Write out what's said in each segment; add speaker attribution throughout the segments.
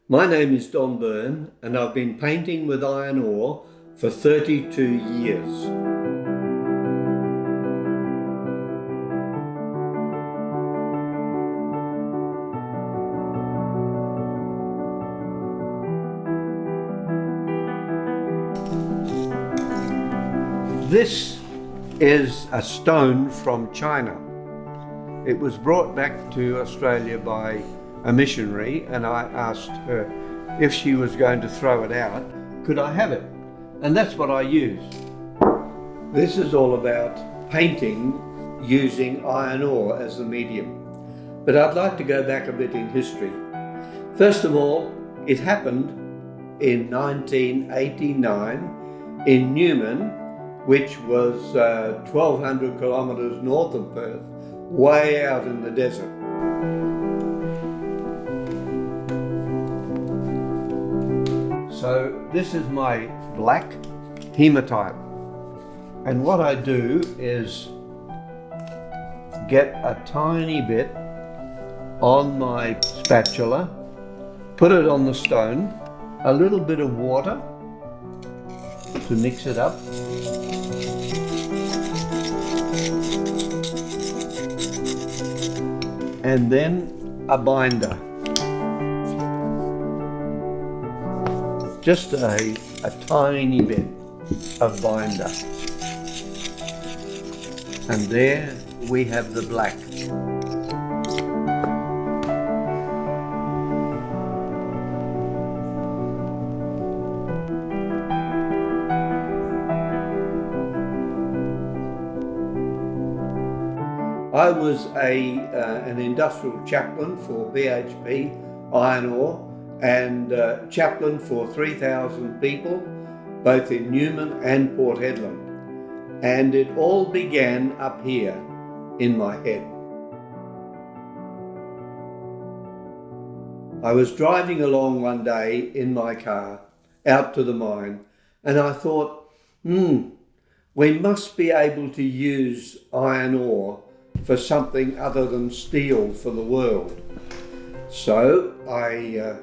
Speaker 1: My name is Byrne and I've been painting with iron ore for 32 years. This is a stone from China. It was brought back to Australia by a missionary, and I asked her if she was going to throw it out, could I have it? And that's what I use. This is all about painting using iron ore as the medium. But I'd like to go back a bit in history. First of all, it happened in 1989 in Newman, which was 1,200 kilometres north of Perth, way out in the desert. So this is my black hematite, and what I do is get a tiny bit on my spatula, put it on the stone, a little bit of water to mix it up, and then a binder. Just a tiny bit of binder. And there we have the black. I was an industrial chaplain for BHP Iron Ore and chaplain for 3,000 people, both in Newman and Port Hedland. And it all began up here in my head. I was driving along one day in my car out to the mine, and I thought, we must be able to use iron ore for something other than steel for the world. So I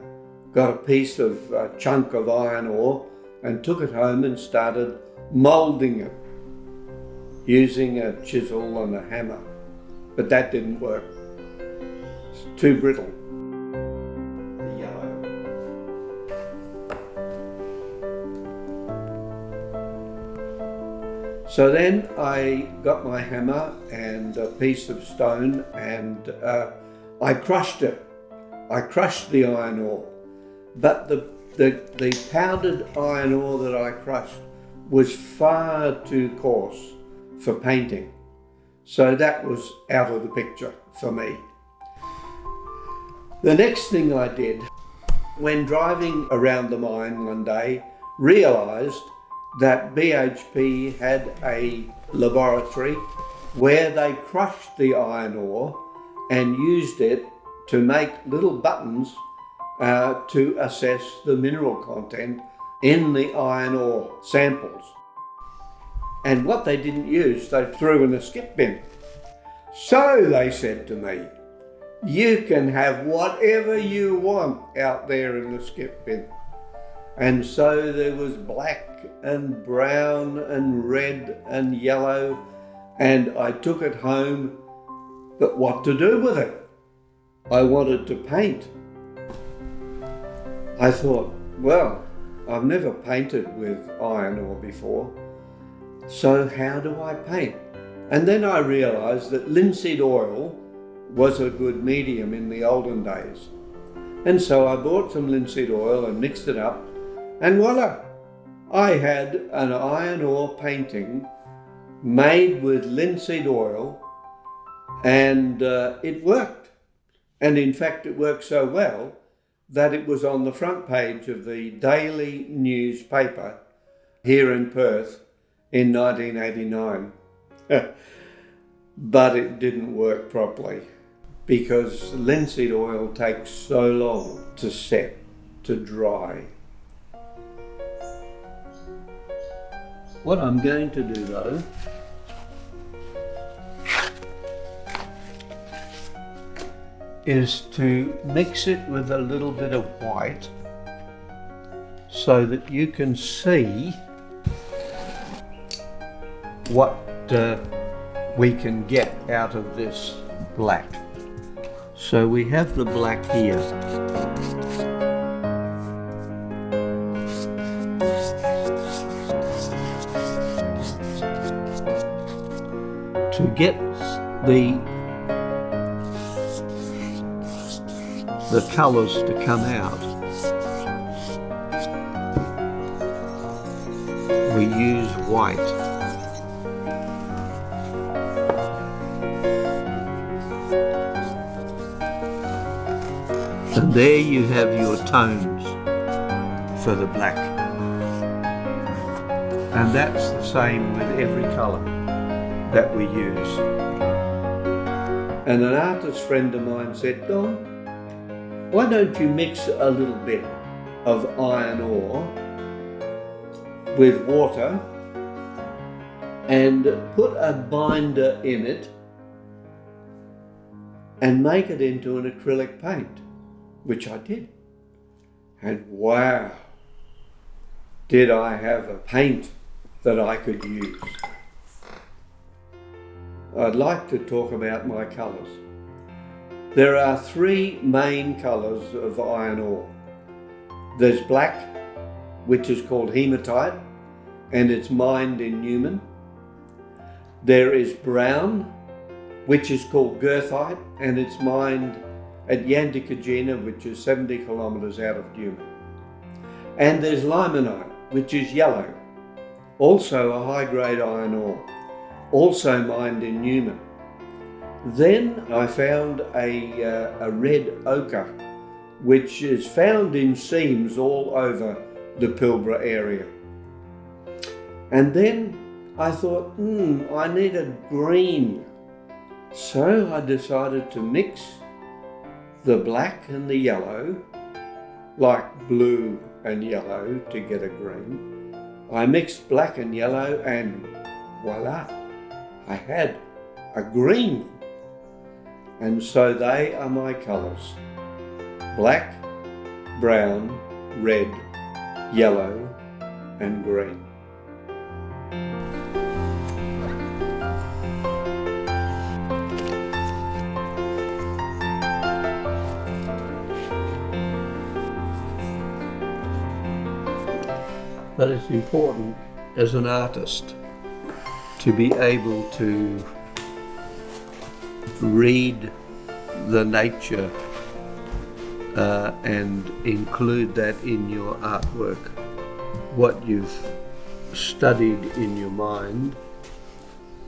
Speaker 1: got a piece of a chunk of iron ore and took it home and started moulding it using a chisel and a hammer. But that didn't work. It's too brittle. The yellow. So then I got my hammer and a piece of stone and I crushed it. I crushed the iron ore. But the powdered iron ore that I crushed was far too coarse for painting. So that was out of the picture for me. The next thing I did, when driving around the mine one day, realised that BHP had a laboratory where they crushed the iron ore and used it to make little buttons to assess the mineral content in the iron ore samples. And what they didn't use, they threw in a skip bin. So they said to me, you can have whatever you want out there in the skip bin. And so there was black and brown and red and yellow, and I took it home, but what to do with it? I wanted to paint. I thought, well, I've never painted with iron ore before, so how do I paint? And then I realised that linseed oil was a good medium in the olden days. And so I bought some linseed oil and mixed it up, and voila! I had an iron ore painting made with linseed oil, and it worked. And in fact, it worked so well that it was on the front page of the daily newspaper here in Perth in 1989. But it didn't work properly because linseed oil takes so long to set, to dry. What I'm going to do though is to mix it with a little bit of white so that you can see what we can get out of this black. So we have the black here. To get the colours to come out, we use white. And there you have your tones for the black. And that's the same with every colour that we use. And an artist friend of mine said, "Don, why don't you mix a little bit of iron ore with water and put a binder in it and make it into an acrylic paint?" Which I did. And wow, did I have a paint that I could use. I'd like to talk about my colours. There are three main colours of iron ore. There's black, which is called hematite, and it's mined in Newman. There is brown, which is called goethite, and it's mined at Yantakajina, which is 70 kilometres out of Newman. And there's limonite, which is yellow, also a high-grade iron ore, also mined in Newman. Then I found a red ochre, which is found in seams all over the Pilbara area. And then I thought, I need a green. So I decided to mix the black and the yellow, like blue and yellow to get a green. I mixed black and yellow and voila, I had a green. And so they are my colours: black, brown, red, yellow and green. But it's important as an artist to be able to read the nature and include that in your artwork. What you've studied in your mind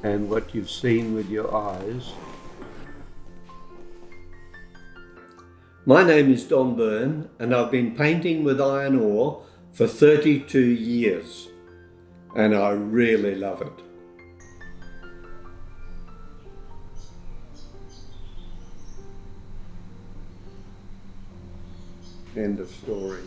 Speaker 1: and what you've seen with your eyes. My name is Don Byrne, and I've been painting with iron ore for 32 years, and I really love it. End of story.